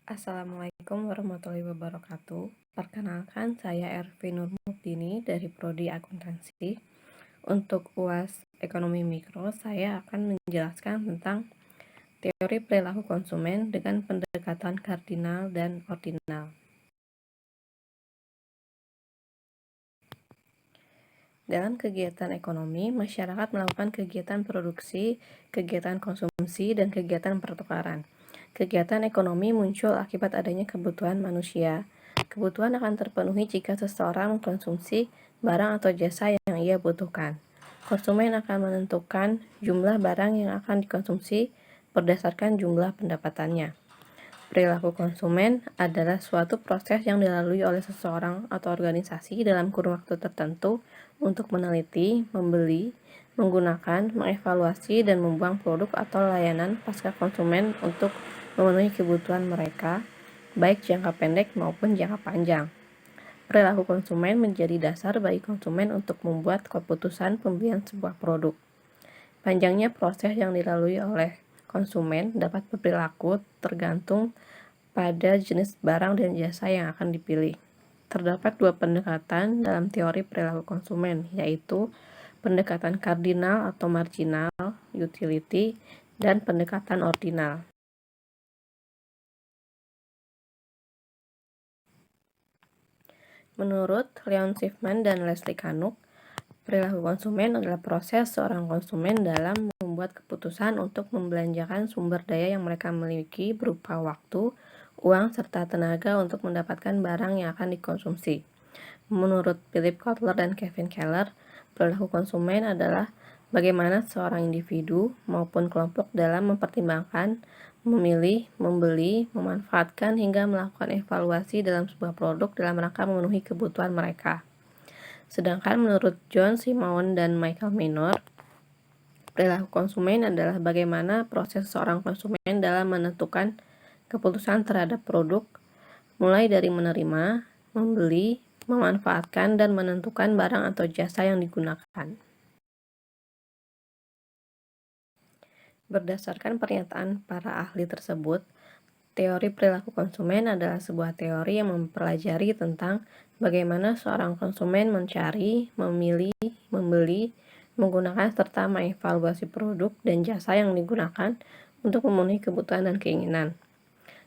Assalamualaikum warahmatullahi wabarakatuh. Perkenalkan, saya Ervin Nurmudini dari Prodi Akuntansi. Untuk UAS Ekonomi Mikro, saya akan menjelaskan tentang teori perilaku konsumen dengan pendekatan kardinal dan ordinal. Dalam kegiatan ekonomi, masyarakat melakukan kegiatan produksi, kegiatan konsumsi, dan kegiatan pertukaran. Kegiatan ekonomi muncul akibat adanya kebutuhan manusia. Kebutuhan akan terpenuhi jika seseorang mengkonsumsi barang atau jasa yang ia butuhkan. Konsumen akan menentukan jumlah barang yang akan dikonsumsi berdasarkan jumlah pendapatannya. Perilaku konsumen adalah suatu proses yang dilalui oleh seseorang atau organisasi dalam kurun waktu tertentu untuk meneliti, membeli, menggunakan, mengevaluasi, dan membuang produk atau layanan pasca konsumen untuk memenuhi kebutuhan mereka, baik jangka pendek maupun jangka panjang. Perilaku konsumen menjadi dasar bagi konsumen untuk membuat keputusan pembelian sebuah produk. Panjangnya proses yang dilalui oleh konsumen dapat berperilaku tergantung pada jenis barang dan jasa yang akan dipilih. Terdapat dua pendekatan dalam teori perilaku konsumen, yaitu pendekatan kardinal atau marginal utility dan pendekatan ordinal. Menurut Leon Schiffman dan Leslie Canuck, perilaku konsumen adalah proses seorang konsumen dalam membuat keputusan untuk membelanjakan sumber daya yang mereka miliki berupa waktu, uang, serta tenaga untuk mendapatkan barang yang akan dikonsumsi. Menurut Philip Kotler dan Kevin Keller, perilaku konsumen adalah bagaimana seorang individu maupun kelompok dalam mempertimbangkan, memilih, membeli, memanfaatkan, hingga melakukan evaluasi dalam sebuah produk dalam rangka memenuhi kebutuhan mereka. Sedangkan menurut John Simon dan Michael Minor, perilaku konsumen adalah bagaimana proses seorang konsumen dalam menentukan keputusan terhadap produk, mulai dari menerima, membeli, memanfaatkan, dan menentukan barang atau jasa yang digunakan. Berdasarkan pernyataan para ahli tersebut, teori perilaku konsumen adalah sebuah teori yang mempelajari tentang bagaimana seorang konsumen mencari, memilih, membeli, menggunakan, serta mengevaluasi produk dan jasa yang digunakan untuk memenuhi kebutuhan dan keinginan.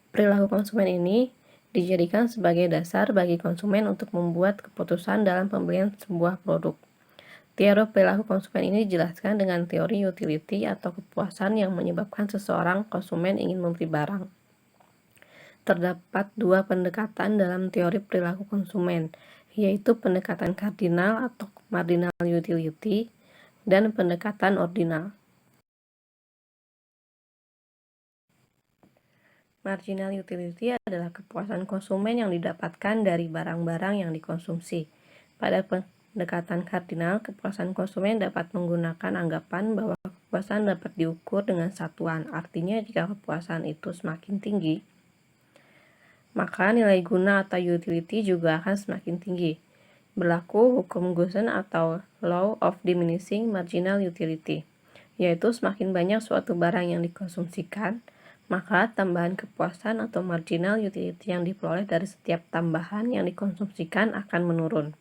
Perilaku konsumen ini dijadikan sebagai dasar bagi konsumen untuk membuat keputusan dalam pembelian sebuah produk. Teori perilaku konsumen ini dijelaskan dengan teori utility atau kepuasan yang menyebabkan seseorang konsumen ingin membeli barang. Terdapat dua pendekatan dalam teori perilaku konsumen, yaitu pendekatan kardinal atau marginal utility dan pendekatan ordinal. Marginal utility adalah kepuasan konsumen yang didapatkan dari barang-barang yang dikonsumsi. Pada pendekatan kardinal, kepuasan konsumen dapat menggunakan anggapan bahwa kepuasan dapat diukur dengan satuan. Artinya, jika kepuasan itu semakin tinggi, maka nilai guna atau utility juga akan semakin tinggi. Berlaku hukum Gusen atau Law of Diminishing Marginal Utility, yaitu semakin banyak suatu barang yang dikonsumsikan, maka tambahan kepuasan atau marginal utility yang diperoleh dari setiap tambahan yang dikonsumsikan akan menurun.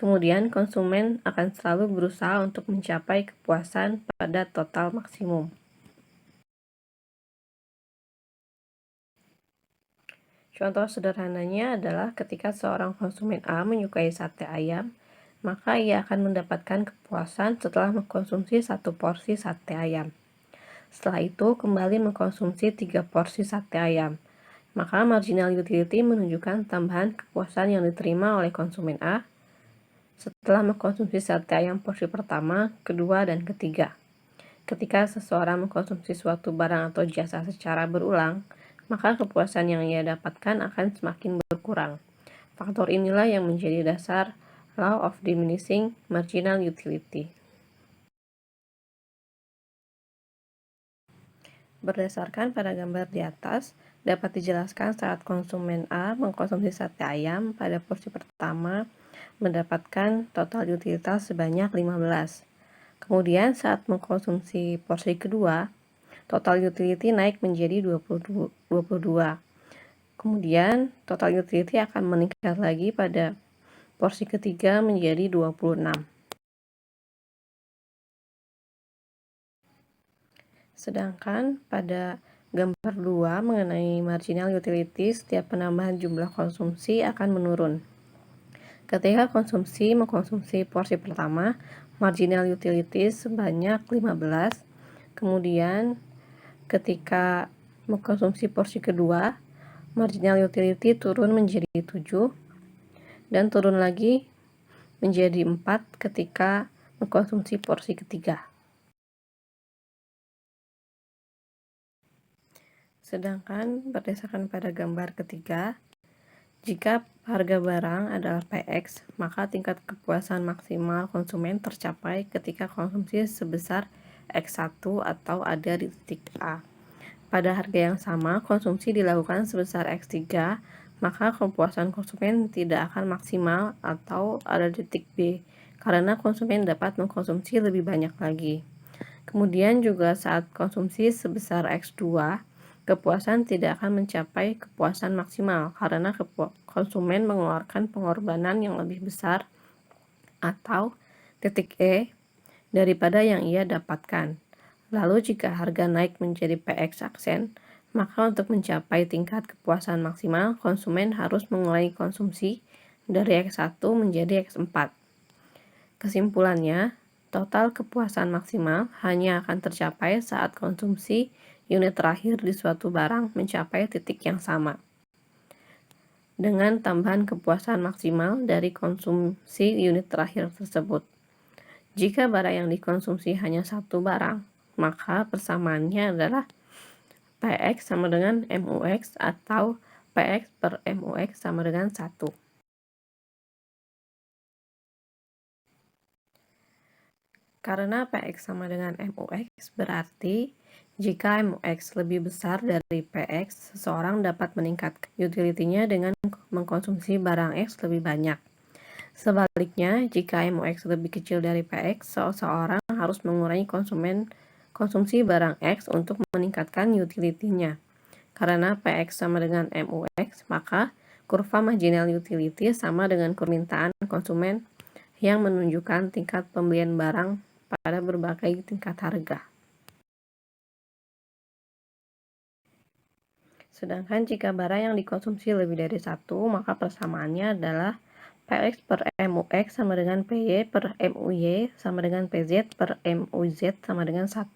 Kemudian, konsumen akan selalu berusaha untuk mencapai kepuasan pada total maksimum. Contoh sederhananya adalah ketika seorang konsumen A menyukai sate ayam, maka ia akan mendapatkan kepuasan setelah mengkonsumsi 1 porsi sate ayam. Setelah itu, kembali mengkonsumsi 3 porsi sate ayam. Maka marginal utility menunjukkan tambahan kepuasan yang diterima oleh konsumen A setelah mengkonsumsi sate ayam porsi pertama, kedua, dan ketiga. Ketika seseorang mengkonsumsi suatu barang atau jasa secara berulang, maka kepuasan yang ia dapatkan akan semakin berkurang. Faktor inilah yang menjadi dasar Law of Diminishing Marginal Utility. Berdasarkan pada gambar di atas, dapat dijelaskan saat konsumen A mengkonsumsi sate ayam pada porsi pertama mendapatkan total utilitas sebanyak 15. Kemudian saat mengkonsumsi porsi kedua, total utility naik menjadi 22. Kemudian total utility akan meningkat lagi pada porsi ketiga menjadi 26. Sedangkan pada gambar 2 mengenai marginal utility, setiap penambahan jumlah konsumsi akan menurun. Ketika konsumsi mengkonsumsi porsi pertama, marginal utility sebanyak 15. Kemudian ketika mengkonsumsi porsi kedua, marginal utility turun menjadi 7 dan turun lagi menjadi 4 ketika mengkonsumsi porsi ketiga. Sedangkan berdasarkan pada gambar ketiga, jika harga barang adalah PX, maka tingkat kepuasan maksimal konsumen tercapai ketika konsumsi sebesar X1 atau ada di titik A. Pada harga yang sama, konsumsi dilakukan sebesar X3, maka kepuasan konsumen tidak akan maksimal atau ada di titik B, karena konsumen dapat mengkonsumsi lebih banyak lagi. Kemudian juga saat konsumsi sebesar X2, kepuasan tidak akan mencapai kepuasan maksimal karena konsumen mengeluarkan pengorbanan yang lebih besar atau titik E daripada yang ia dapatkan. Lalu jika harga naik menjadi PX aksen, maka untuk mencapai tingkat kepuasan maksimal, konsumen harus mengurangi konsumsi dari X1 menjadi X4. Kesimpulannya, total kepuasan maksimal hanya akan tercapai saat konsumsi unit terakhir di suatu barang mencapai titik yang sama, dengan tambahan kepuasan maksimal dari konsumsi unit terakhir tersebut. Jika barang yang dikonsumsi hanya satu barang, maka persamaannya adalah PX sama dengan MUX atau PX per MUX sama dengan 1. Karena PX sama dengan MUX, berarti jika MUX lebih besar dari PX, seseorang dapat meningkatkan utility-nya dengan mengkonsumsi barang X lebih banyak. Sebaliknya, jika MUX lebih kecil dari PX, seseorang harus mengurangi konsumsi barang X untuk meningkatkan utility-nya. Karena PX sama dengan MUX, maka kurva marginal utility sama dengan permintaan konsumen yang menunjukkan tingkat pembelian barang pada berbagai tingkat harga. Sedangkan jika barang yang dikonsumsi lebih dari 1, maka persamaannya adalah PX per MUX sama dengan PY per MUY sama dengan PZ per MUZ sama dengan 1.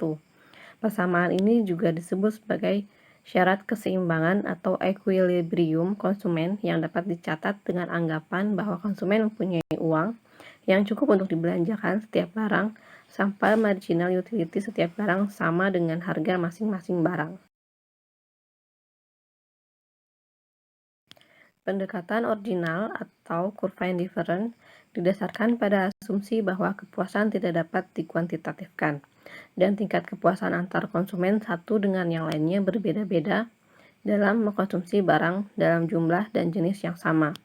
Persamaan ini juga disebut sebagai syarat keseimbangan atau equilibrium konsumen yang dapat dicatat dengan anggapan bahwa konsumen mempunyai uang yang cukup untuk dibelanjakan setiap barang sampai marginal utility setiap barang sama dengan harga masing-masing barang. Pendekatan ordinal atau kurva indifferent didasarkan pada asumsi bahwa kepuasan tidak dapat dikuantitatifkan dan tingkat kepuasan antar konsumen satu dengan yang lainnya berbeda-beda dalam mengkonsumsi barang dalam jumlah dan jenis yang sama.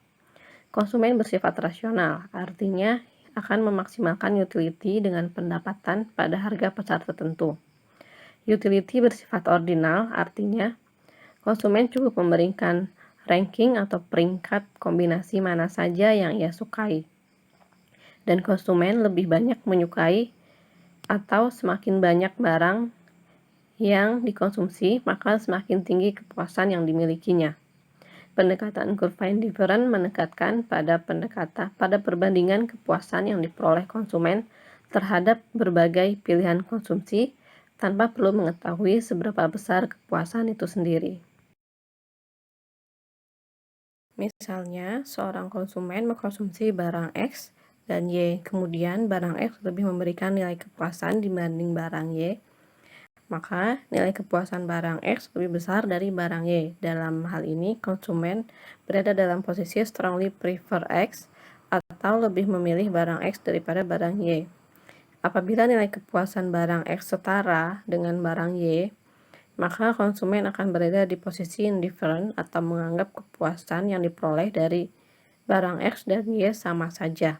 Konsumen bersifat rasional, artinya akan memaksimalkan utility dengan pendapatan pada harga pasar tertentu. Utility bersifat ordinal, artinya konsumen cukup memberikan ranking atau peringkat kombinasi mana saja yang ia sukai. Dan konsumen lebih banyak menyukai atau semakin banyak barang yang dikonsumsi, maka semakin tinggi kepuasan yang dimilikinya. Pendekatan kurva indifferent menekankan pada perbandingan kepuasan yang diperoleh konsumen terhadap berbagai pilihan konsumsi tanpa perlu mengetahui seberapa besar kepuasan itu sendiri. Misalnya, seorang konsumen mengkonsumsi barang X dan Y, kemudian barang X lebih memberikan nilai kepuasan dibanding barang Y, maka nilai kepuasan barang X lebih besar dari barang Y. Dalam hal ini, konsumen berada dalam posisi strongly prefer X atau lebih memilih barang X daripada barang Y. Apabila nilai kepuasan barang X setara dengan barang Y, maka konsumen akan berada di posisi indifferent atau menganggap kepuasan yang diperoleh dari barang X dan Y sama saja.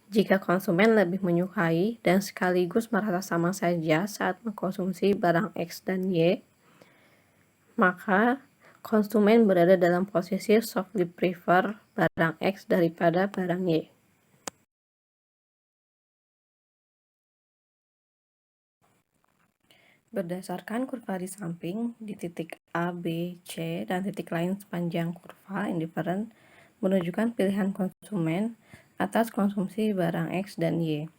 Jika konsumen lebih menyukai dan sekaligus merasa sama saja saat mengkonsumsi barang X dan Y, maka konsumen berada dalam posisi softly prefer barang X daripada barang Y. Berdasarkan kurva di samping, di titik A, B, C, dan titik lain sepanjang kurva indifferent menunjukkan pilihan konsumen atas konsumsi barang X dan Y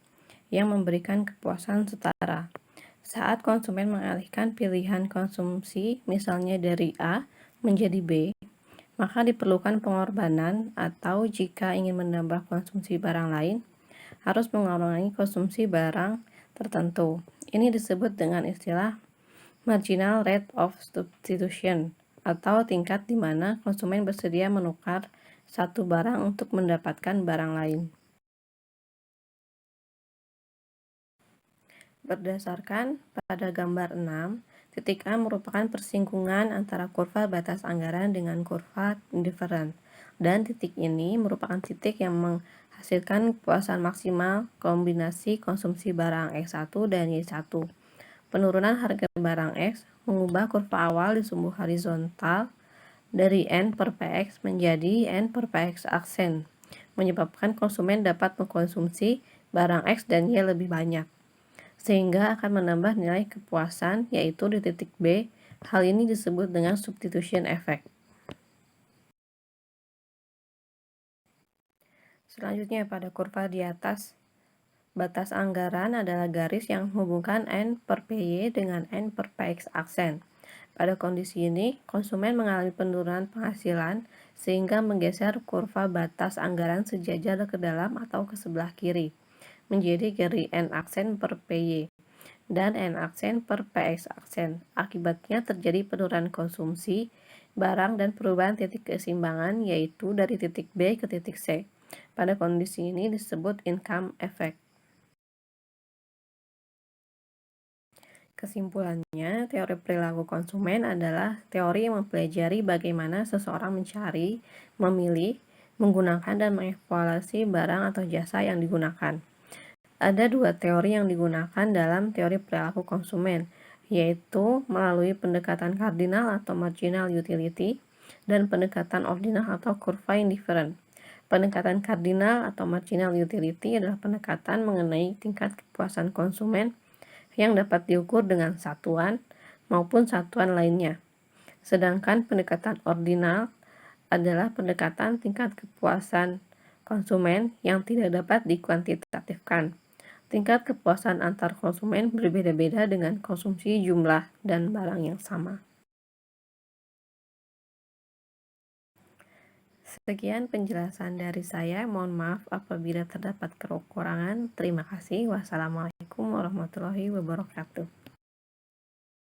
yang memberikan kepuasan setara. Saat konsumen mengalihkan pilihan konsumsi, misalnya dari A menjadi B, maka diperlukan pengorbanan atau jika ingin menambah konsumsi barang lain, harus mengurangi konsumsi barang tertentu. Ini disebut dengan istilah marginal rate of substitution atau tingkat di mana konsumen bersedia menukar satu barang untuk mendapatkan barang lain. Berdasarkan pada gambar 6, titik A merupakan persinggungan antara kurva batas anggaran dengan kurva indifferent, dan titik ini merupakan titik yang menghasilkan kepuasan maksimal kombinasi konsumsi barang X1 dan Y1. Penurunan harga barang X mengubah kurva awal di sumbu horizontal dari N per Px menjadi N per Px aksen, menyebabkan konsumen dapat mengkonsumsi barang X dan Y lebih banyak, sehingga akan menambah nilai kepuasan, yaitu di titik B. Hal ini disebut dengan substitution effect. Selanjutnya, pada kurva di atas, batas anggaran adalah garis yang menghubungkan N per PY dengan N per PX aksen. Pada kondisi ini, konsumen mengalami penurunan penghasilan sehingga menggeser kurva batas anggaran sejajar ke dalam atau ke sebelah kiri, menjadi garis N aksen per PY dan N aksen per PX aksen. Akibatnya terjadi penurunan konsumsi barang dan perubahan titik keseimbangan, yaitu dari titik B ke titik C. Pada kondisi ini disebut income effect. Kesimpulannya, teori perilaku konsumen adalah teori yang mempelajari bagaimana seseorang mencari, memilih, menggunakan, dan mengevaluasi barang atau jasa yang digunakan. Ada dua teori yang digunakan dalam teori perilaku konsumen, yaitu melalui pendekatan kardinal atau marginal utility dan pendekatan ordinal atau kurva indifferent. Pendekatan kardinal atau marginal utility adalah pendekatan mengenai tingkat kepuasan konsumen yang dapat diukur dengan satuan maupun satuan lainnya. Sedangkan pendekatan ordinal adalah pendekatan tingkat kepuasan konsumen yang tidak dapat dikuantitatifkan. Tingkat kepuasan antar konsumen berbeda-beda dengan konsumsi jumlah dan barang yang sama. Sekian penjelasan dari saya. Mohon maaf apabila terdapat kekurangan. Terima kasih. Wassalamualaikum warahmatullahi wabarakatuh.